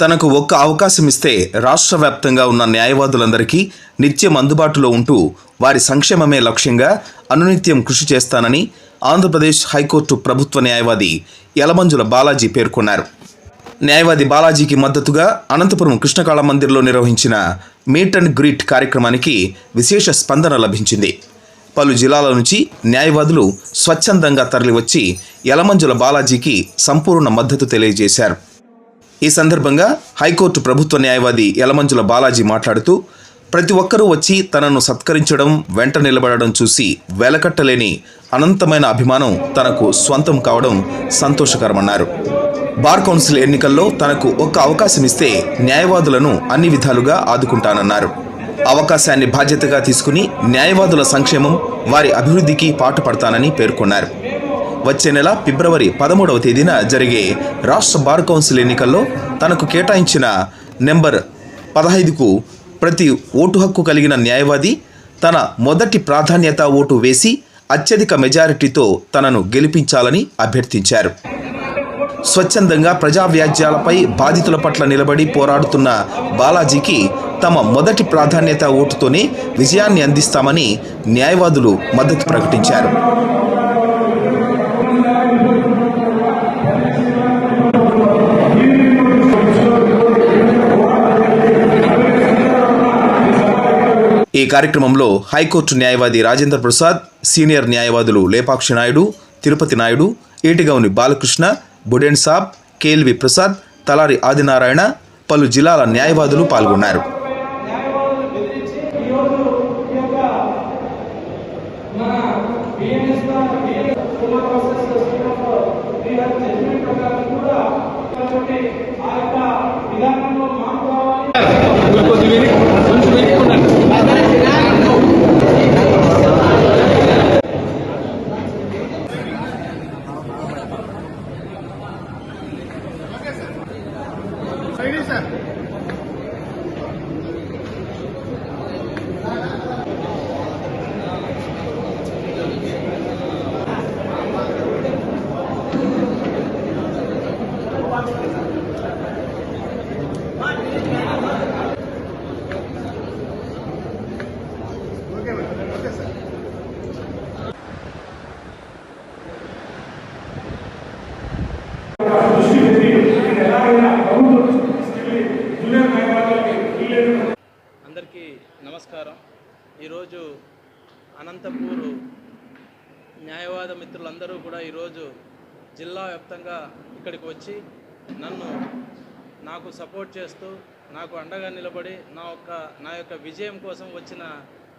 తనకు ఒక్క అవకాశం ఇస్తే రాష్ట్ర వ్యాప్తంగా ఉన్న న్యాయవాదులందరికీ నిత్యం అందుబాటులో ఉంటూ వారి సంక్షేమమే లక్ష్యంగా అనునిత్యం కృషి చేస్తానని ఆంధ్రప్రదేశ్ హైకోర్టు ప్రభుత్వ న్యాయవాది యలమంజుల బాలాజీ పేర్కొన్నారు. న్యాయవాది బాలాజీకి మద్దతుగా అనంతపురం కృష్ణకాళ మందిర్లో నిర్వహించిన మీట్ అండ్ గ్రీట్ కార్యక్రమానికి విశేష స్పందన లభించింది. పలు జిల్లాల నుంచి న్యాయవాదులు స్వచ్ఛందంగా తరలివచ్చి యలమంజుల బాలాజీకి సంపూర్ణ మద్దతు తెలియజేశారు. ఈ సందర్భంగా హైకోర్టు ప్రభుత్వ న్యాయవాది యలమంజుల బాలాజీ మాట్లాడుతూ, ప్రతి ఒక్కరూ వచ్చి తనను సత్కరించడం, వెంట నిలబడడం చూసి వెలకట్టలేని అనంతమైన అభిమానం తనకు స్వంతం కావడం సంతోషకరమన్నారు. బార్ కౌన్సిల్ ఎన్నికల్లో తనకు ఒక్క అవకాశం ఇస్తే న్యాయవాదులను అన్ని విధాలుగా ఆదుకుంటానన్నారు. అవకాశాన్ని బాధ్యతగా తీసుకుని న్యాయవాదుల సంక్షేమం, వారి అభివృద్ధికి పాటుపడతానని పేర్కొన్నారు. వచ్చే నెల ఫిబ్రవరి 13వ తేదీన జరిగే రాష్ట్ర బార్ కౌన్సిల్ ఎన్నికల్లో తనకు కేటాయించిన నెంబర్ 15కు ప్రతి ఓటు హక్కు కలిగిన న్యాయవాది తన మొదటి ప్రాధాన్యత ఓటు వేసి అత్యధిక మెజారిటీతో తనను గెలిపించాలని అభ్యర్థించారు. స్వచ్ఛందంగా ప్రజా వ్యాజ్యాలపై బాధితుల పట్ల నిలబడి పోరాడుతున్న బాలాజీకి తమ మొదటి ప్రాధాన్యత ఓటుతోనే విజయాన్ని అందిస్తామని న్యాయవాదులు మద్దతు ప్రకటించారు. ఈ కార్యక్రమంలో హైకోర్టు న్యాయవాది రాజేంద్ర ప్రసాద్, సీనియర్ న్యాయవాదులు లేపాక్షి నాయుడు, తిరుపతి నాయుడు, ఏటిగౌని బాలకృష్ణ, బుడెన్ సాబ్, కేఎల్వి ప్రసాద్, తలారి ఆదినారాయణ, పలు జిల్లాల న్యాయవాదులు పాల్గొన్నారు. అందరికీ నమస్కారం. ఈరోజు అనంతపూర్ న్యాయవాద మిత్రులందరూ కూడా ఈరోజు జిల్లా వ్యాప్తంగా ఇక్కడికి వచ్చి నాకు సపోర్ట్ చేస్తూ, నాకు అండగా నిలబడి నా యొక్క విజయం కోసం వచ్చిన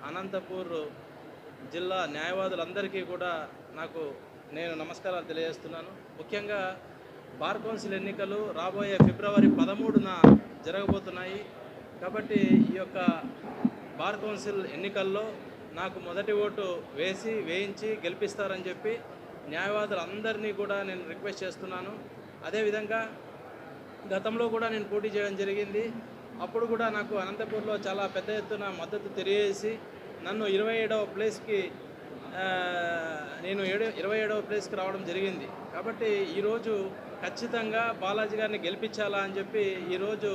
అనంతపూర్ జిల్లా న్యాయవాదులందరికీ కూడా నేను నమస్కారాలు తెలియజేస్తున్నాను. ముఖ్యంగా బార్ కౌన్సిల్ ఎన్నికలు రాబోయే ఫిబ్రవరి 13న జరగబోతున్నాయి. కాబట్టి ఈ యొక్క బార్ కౌన్సిల్ ఎన్నికల్లో నాకు మొదటి ఓటు వేయించి గెలిపిస్తారని చెప్పి న్యాయవాదులందరినీ కూడా నేను రిక్వెస్ట్ చేస్తున్నాను. అదేవిధంగా గతంలో కూడా నేను పోటీ చేయడం జరిగింది. అప్పుడు కూడా నాకు అనంతపూర్లో చాలా పెద్ద ఎత్తున మద్దతు తెలియజేసి నన్ను 27వ ప్లేస్కి రావడం జరిగింది. కాబట్టి ఈరోజు ఖచ్చితంగా బాలాజీ గారిని గెలిపించాలా అని చెప్పి ఈరోజు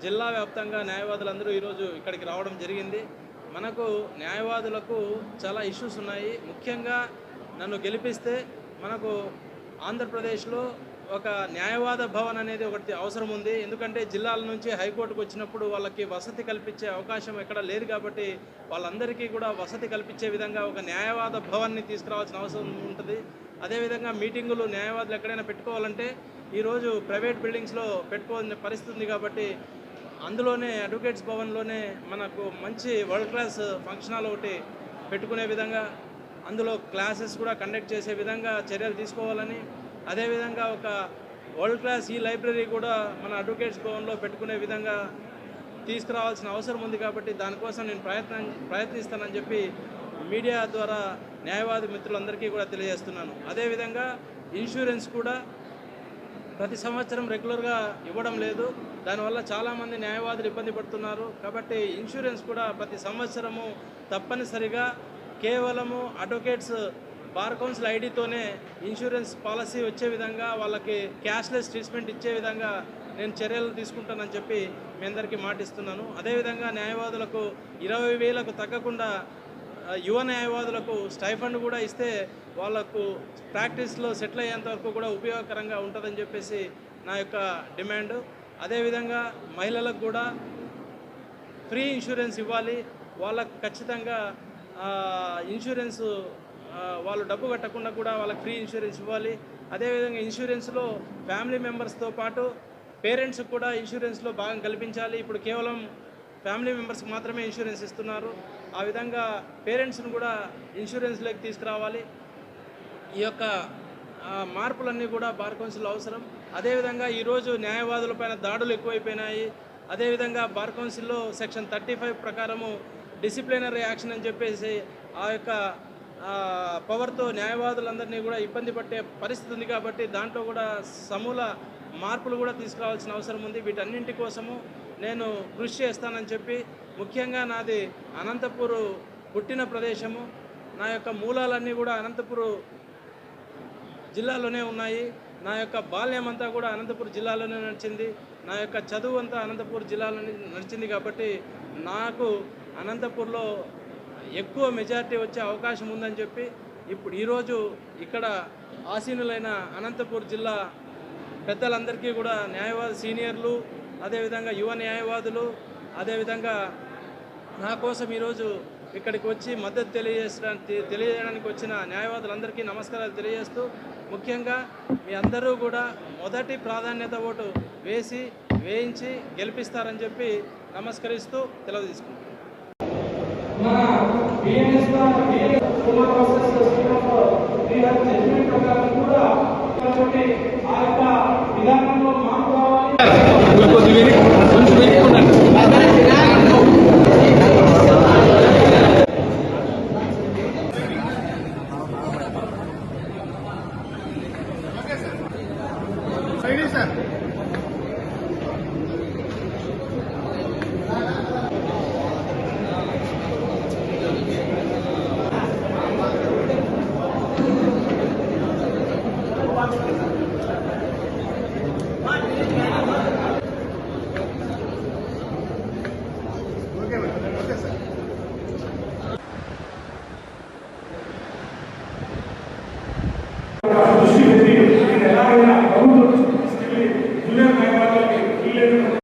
జిల్లా వ్యాప్తంగా న్యాయవాదులందరూ ఈరోజు ఇక్కడికి రావడం జరిగింది. మనకు న్యాయవాదులకు చాలా ఇష్యూస్ ఉన్నాయి. ముఖ్యంగా నన్ను గెలిపిస్తే మనకు ఆంధ్రప్రదేశ్లో ఒక న్యాయవాద భవన్ అనేది ఒకటి అవసరం ఉంది. ఎందుకంటే జిల్లాల నుంచి హైకోర్టుకు వచ్చినప్పుడు వాళ్ళకి వసతి కల్పించే అవకాశం ఎక్కడ లేదు. కాబట్టి వాళ్ళందరికీ కూడా వసతి కల్పించే విధంగా ఒక న్యాయవాద భవన్ని తీసుకురావాల్సిన అవసరం ఉంటుంది. అదేవిధంగా మీటింగులు న్యాయవాదులు ఎక్కడైనా పెట్టుకోవాలంటే ఈరోజు ప్రైవేట్ బిల్డింగ్స్లో పెట్టుకోవాల్సిన పరిస్థితి ఉంది. కాబట్టి అందులోనే అడ్వకేట్స్ భవన్లోనే మనకు మంచి వరల్డ్ క్లాస్ ఫంక్షన్ హాల్ ఒకటి పెట్టుకునే విధంగా, అందులో క్లాసెస్ కూడా కండక్ట్ చేసే విధంగా చర్యలు తీసుకోవాలని, అదేవిధంగా ఒక వరల్డ్ క్లాస్ లైబ్రరీ కూడా మన అడ్వకేట్స్ భవన్లో పెట్టుకునే విధంగా తీసుకురావాల్సిన అవసరం ఉంది. కాబట్టి దానికోసం నేను ప్రయత్నిస్తానని చెప్పి మీడియా ద్వారా న్యాయవాది మిత్రులందరికీ కూడా తెలియజేస్తున్నాను. అదేవిధంగా ఇన్సూరెన్స్ కూడా ప్రతి సంవత్సరం రెగ్యులర్గా ఇవ్వడం లేదు. దానివల్ల చాలామంది న్యాయవాదులు ఇబ్బంది పడుతున్నారు. కాబట్టి ఇన్సూరెన్స్ కూడా ప్రతి సంవత్సరము తప్పనిసరిగా కేవలము అడ్వకేట్స్ బార్ కౌన్సిల్ ఐడితోనే ఇన్సూరెన్స్ పాలసీ వచ్చే విధంగా, వాళ్ళకి క్యాష్లెస్ ట్రీట్మెంట్ ఇచ్చే విధంగా నేను చర్యలు తీసుకుంటానని చెప్పి మీ అందరికీ మాటిస్తున్నాను. అదేవిధంగా న్యాయవాదులకు 20,000కు తగ్గకుండా యువ న్యాయవాదులకు స్టైఫండ్ కూడా ఇస్తే వాళ్ళకు ప్రాక్టీస్లో సెటిల్ అయ్యేంత వరకు కూడా ఉపయోగకరంగా ఉంటుందని చెప్పేసి నా యొక్క డిమాండ్. అదేవిధంగా మహిళలకు కూడా ఫ్రీ ఇన్సూరెన్స్ ఇవ్వాలి. వాళ్ళకు ఖచ్చితంగా ఇన్సూరెన్స్ వాళ్ళు డబ్బు కట్టకుండా కూడా వాళ్ళకి ఫ్రీ ఇన్సూరెన్స్ ఇవ్వాలి. అదేవిధంగా ఇన్సూరెన్స్లో ఫ్యామిలీ మెంబర్స్తో పాటు పేరెంట్స్కి కూడా ఇన్సూరెన్స్లో భాగం కల్పించాలి. ఇప్పుడు కేవలం ఫ్యామిలీ మెంబర్స్కి మాత్రమే ఇన్సూరెన్స్ ఇస్తున్నారు. ఆ విధంగా పేరెంట్స్ను కూడా ఇన్సూరెన్స్లోకి తీసుకురావాలి. ఈ యొక్క మార్పులన్నీ కూడా బార్ కౌన్సిల్ అవసరం. అదేవిధంగా ఈరోజు న్యాయవాదులపైన దాడులు ఎక్కువైపోయినాయి. అదేవిధంగా బార్ కౌన్సిల్లో సెక్షన్ 35 ప్రకారము డిసిప్లినరీ యాక్షన్ అని చెప్పేసి ఆ యొక్క పవర్తో న్యాయవాదులందరినీ కూడా ఇబ్బంది పట్టే పరిస్థితి ఉంది. కాబట్టి దాంట్లో కూడా సమూల మార్పులు కూడా తీసుకురావాల్సిన అవసరం ఉంది. వీటన్నింటి కోసము నేను కృషి చేస్తానని చెప్పి, ముఖ్యంగా నాది అనంతపూర్ పుట్టిన ప్రదేశము, నా యొక్క మూలాలన్నీ కూడా అనంతపూర్ జిల్లాలోనే ఉన్నాయి. నా యొక్క బాల్యం అంతా కూడా అనంతపూర్ జిల్లాలోనే నడిచింది. నా యొక్క చదువు అంతా అనంతపూర్ జిల్లాలోనే నడిచింది. కాబట్టి నాకు అనంతపూర్లో ఎక్కువ మెజారిటీ వచ్చే అవకాశం ఉందని చెప్పి ఇప్పుడు ఈరోజు ఇక్కడ ఆసీనులైన అనంతపూర్ జిల్లా పెద్దలందరికీ కూడా న్యాయవాద సీనియర్లు, అదేవిధంగా యువ న్యాయవాదులు, అదేవిధంగా నా కోసం ఈరోజు ఇక్కడికి వచ్చి మద్దతు తెలియజేయడానికి వచ్చిన న్యాయవాదులందరికీ నమస్కారాలు తెలియజేస్తూ, ముఖ్యంగా మీ అందరూ కూడా మొదటి ప్రాధాన్యత ఓటు వేయించి గెలిపిస్తారని చెప్పి నమస్కరిస్తూ సెలవు తీసుకుంటాను. సార్